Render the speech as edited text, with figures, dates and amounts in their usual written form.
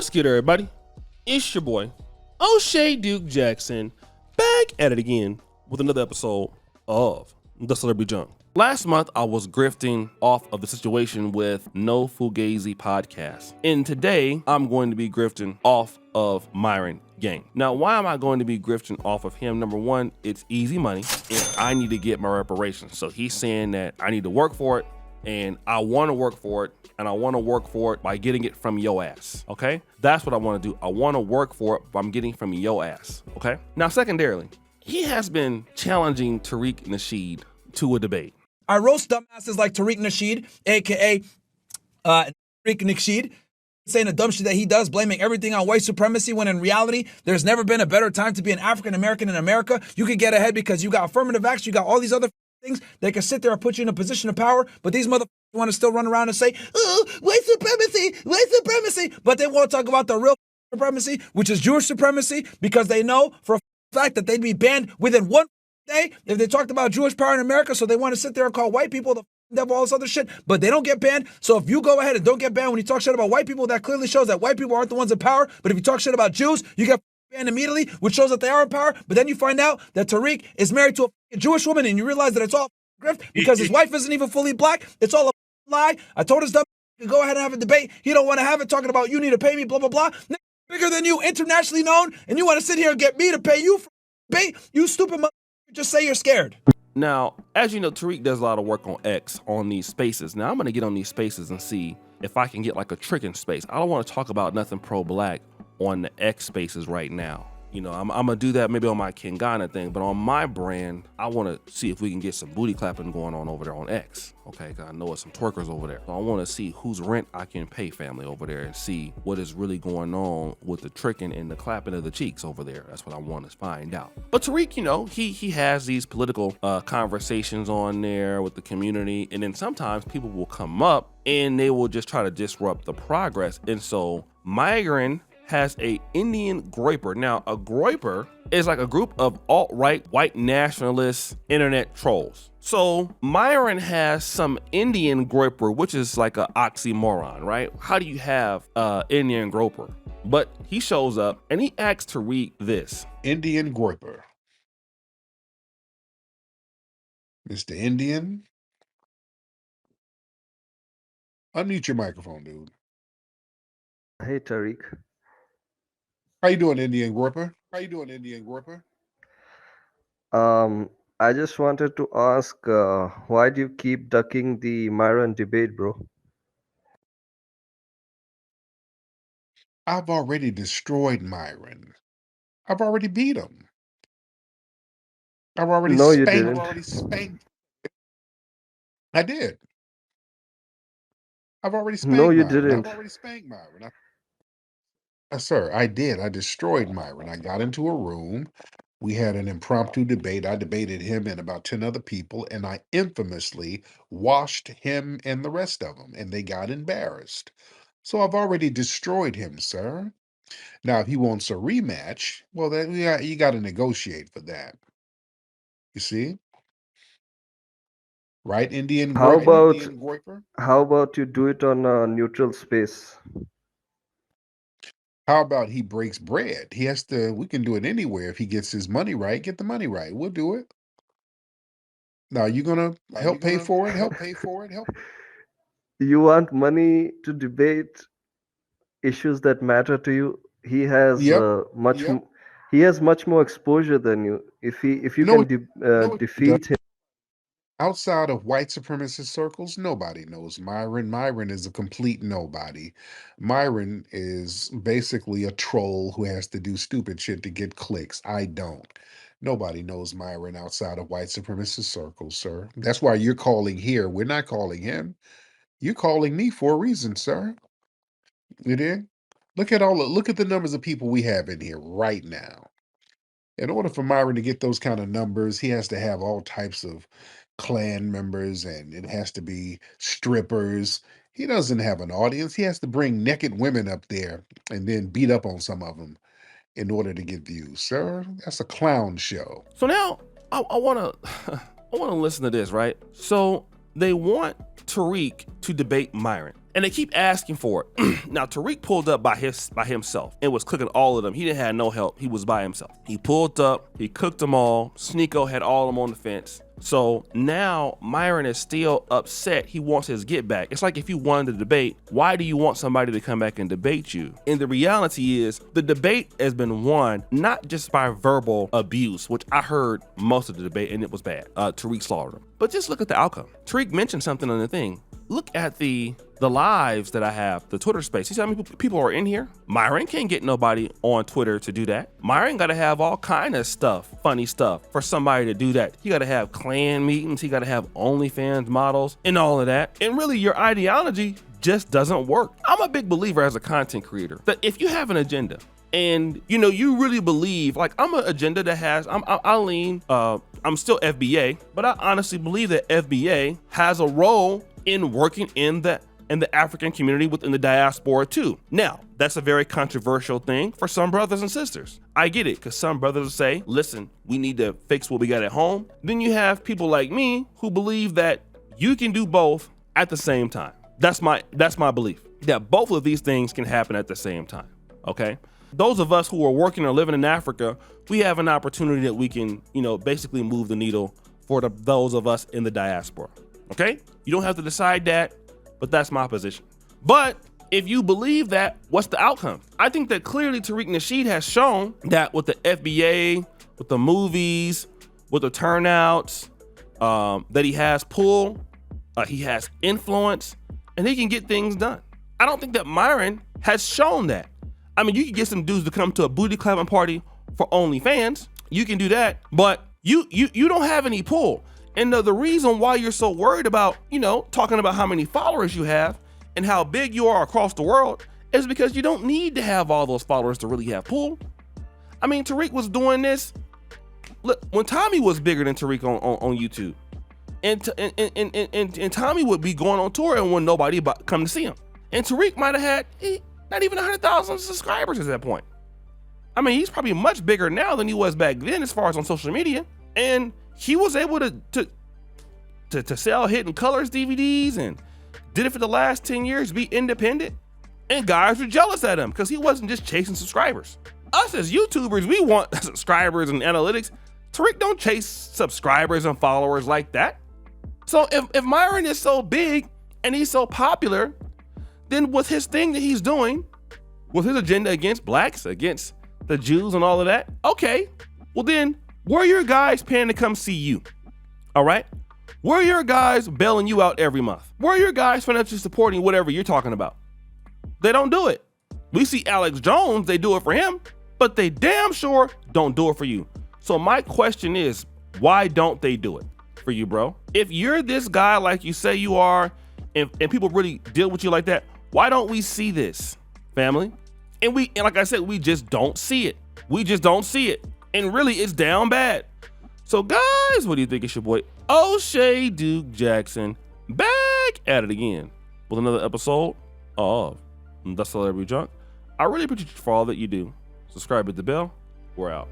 What's good, everybody? It's your boy, O'Shea Duke Jackson, back at it again with another episode of The Celebrity Junk. Last month, I was grifting off of the situation with No Fugazi podcast. And today, I'm going to be grifting off of Myron Gang. Now, why am I going to be grifting off of him? Number one, it's easy money, and I need to get my reparations. So he's saying that I need to work for it, and I want to work for it, and I want to work for it by getting it from yo ass, okay? That's what I want to do. I want to work for it by getting from yo ass, okay? Now, secondarily, he has been challenging Tariq Nasheed to a debate. I roast dumbasses like Tariq Nasheed, a.k.a. Tariq Nasheed, saying the dumb shit that he does, blaming everything on white supremacy, when in reality, there's never been a better time to be an African American in America. You could get ahead because you got affirmative action, you got all these other things that can sit there and put you in a position of power, but these motherfuckers want to still run around and say, oh, white supremacy, but they won't talk about the real supremacy, which is Jewish supremacy, because they know for a fact that they'd be banned within one day if they talked about Jewish power in America. So they want to sit there and call white people the devil, all this other shit, but they don't get banned. So if you go ahead and don't get banned when you talk shit about white people, that clearly shows that white people aren't the ones in power. But if you talk shit about Jews, you get banned immediately, which shows that they are in power. But then you find out that Tariq is married to a Jewish woman, and you realize that it's all grift because his wife isn't even fully black. It's all a lie. I told his dumb to go ahead and have a debate. He don't want to have it, talking about you need to pay me, blah blah blah. Bigger than you, internationally known, and you want to sit here and get me to pay you for debate? You stupid mother. Just say you're scared. Now, as you know, Tariq does a lot of work on X on these spaces. Now, I'm going to get on these spaces and see if I can get like a tricking space. I don't want to talk about nothing pro-black on the X spaces right now. You know, I'm going to do that maybe on my Kingana thing, but on my brand, I want to see if we can get some booty clapping going on over there on X, okay? Because I know it's some twerkers over there. So I want to see whose rent I can pay family over there and see what is really going on with the tricking and the clapping of the cheeks over there. That's what I want to find out. But Tariq, you know, he has these political conversations on there with the community, and then sometimes people will come up and they will just try to disrupt the progress. And so Myron has a Indian groiper. Now, a groiper is like a group of alt-right white nationalist internet trolls. So Myron has some Indian groiper, which is like an oxymoron, right? How do you have Indian groiper? But he shows up and he asks Tariq this. Indian groiper. Mr. Indian. Unmute your microphone, dude. Hey, Tariq. How you doing, Indian groiper? I just wanted to ask, why do you keep ducking the Myron debate, bro? I've already destroyed Myron. I've already beat him. I've already No, you spanked. didn't. I've already spanked. I did. I've already spanked No, you Myron. didn't. I've already spanked Myron. Sir, I did. I destroyed Myron. I got into a room. We had an impromptu debate. I debated him and about 10 other people, and I infamously washed him and the rest of them, and they got embarrassed. So I've already destroyed him, sir. Now, if he wants a rematch, well, then you got to negotiate for that. You see? Right, Indian How groiper? about you do it on a neutral space? How about he breaks bread? We can do it anywhere if he gets his money right. Get the money right. We'll do it. Now, you gonna help pay for it? You want money to debate issues that matter to you? He has Yep. he has much more exposure than you. If you No, can defeat him. Outside of white supremacist circles, nobody knows Myron. Myron is a complete nobody. Myron is basically a troll who has to do stupid shit to get clicks. I don't. Nobody knows Myron outside of white supremacist circles, sir. That's why you're calling here. We're not calling him. You're calling me for a reason, sir. You did? Look at the numbers of people we have in here right now. In order for Myron to get those kind of numbers, he has to have all types of clan members, and it has to be strippers. He doesn't have an audience. He has to bring naked women up there and then beat up on some of them in order to get views. Sir, that's a clown show. So now I want to I want to listen to this, right? So they want Tariq to debate Myron. And they keep asking for it. Now, Tariq pulled up by himself and was cooking all of them. He didn't have no help. He was by himself. He pulled up, he cooked them all. Sneeko had all of them on the fence. So now Myron is still upset. He wants his get back. It's like if you won the debate, why do you want somebody to come back and debate you? And the reality is the debate has been won not just by verbal abuse, which I heard most of the debate and it was bad. Tariq slaughtered him. But just look at the outcome. Tariq mentioned something on the thing. Look at the lives that I have, the Twitter space. You see how many people are in here? Myron can't get nobody on Twitter to do that. Myron got to have all kind of stuff, funny stuff for somebody to do that. He got to have clan meetings. He got to have OnlyFans models and all of that. And really your ideology just doesn't work. I'm a big believer as a content creator that if you have an agenda and you really believe, like I'm an agenda that has, I'm still FBA, but I honestly believe that FBA has a role in working in the African community within the diaspora too. Now, that's a very controversial thing for some brothers and sisters. I get it, because some brothers will say, listen, we need to fix what we got at home. Then you have people like me who believe that you can do both at the same time. That's my belief, that both of these things can happen at the same time, okay? Those of us who are working or living in Africa, we have an opportunity that we can, basically move the needle for those of us in the diaspora. Okay? You don't have to decide that, but that's my position. But if you believe that, what's the outcome? I think that clearly Tariq Nasheed has shown that with the FBA, with the movies, with the turnouts, that he has pull, he has influence, and he can get things done. I don't think that Myron has shown that. I mean, you can get some dudes to come to a booty clapping party for OnlyFans. You can do that, but you don't have any pull. And the reason why you're so worried about, talking about how many followers you have and how big you are across the world is because you don't need to have all those followers to really have pull. I mean, Tariq was doing this. Look, when Tommy was bigger than Tariq on YouTube, and Tommy would be going on tour and when nobody come to see him. And Tariq might have had not even 100,000 subscribers at that point. I mean, he's probably much bigger now than he was back then as far as on social media. And he was able to sell Hidden Colors DVDs and did it for the last 10 years, be independent. And guys were jealous at him because he wasn't just chasing subscribers. Us as YouTubers, we want subscribers and analytics. Tariq don't chase subscribers and followers like that. So if Myron is so big and he's so popular, then with his thing that he's doing, with his agenda against blacks, against the Jews and all of that, okay, well then, where are your guys paying to come see you? All right? Where are your guys bailing you out every month? Where are your guys financially supporting whatever you're talking about? They don't do it. We see Alex Jones, they do it for him, but they damn sure don't do it for you. So my question is, why don't they do it for you, bro? If you're this guy like you say you are, and people really deal with you like that, why don't we see this, family? And like I said, we just don't see it. We just don't see it. And really, it's down bad. So guys, what do you think? It's your boy O'Shea Duke Jackson back at it again with another episode of The Celebrity Junk. I really appreciate you for all that you do. Subscribe, hit the bell. We're out.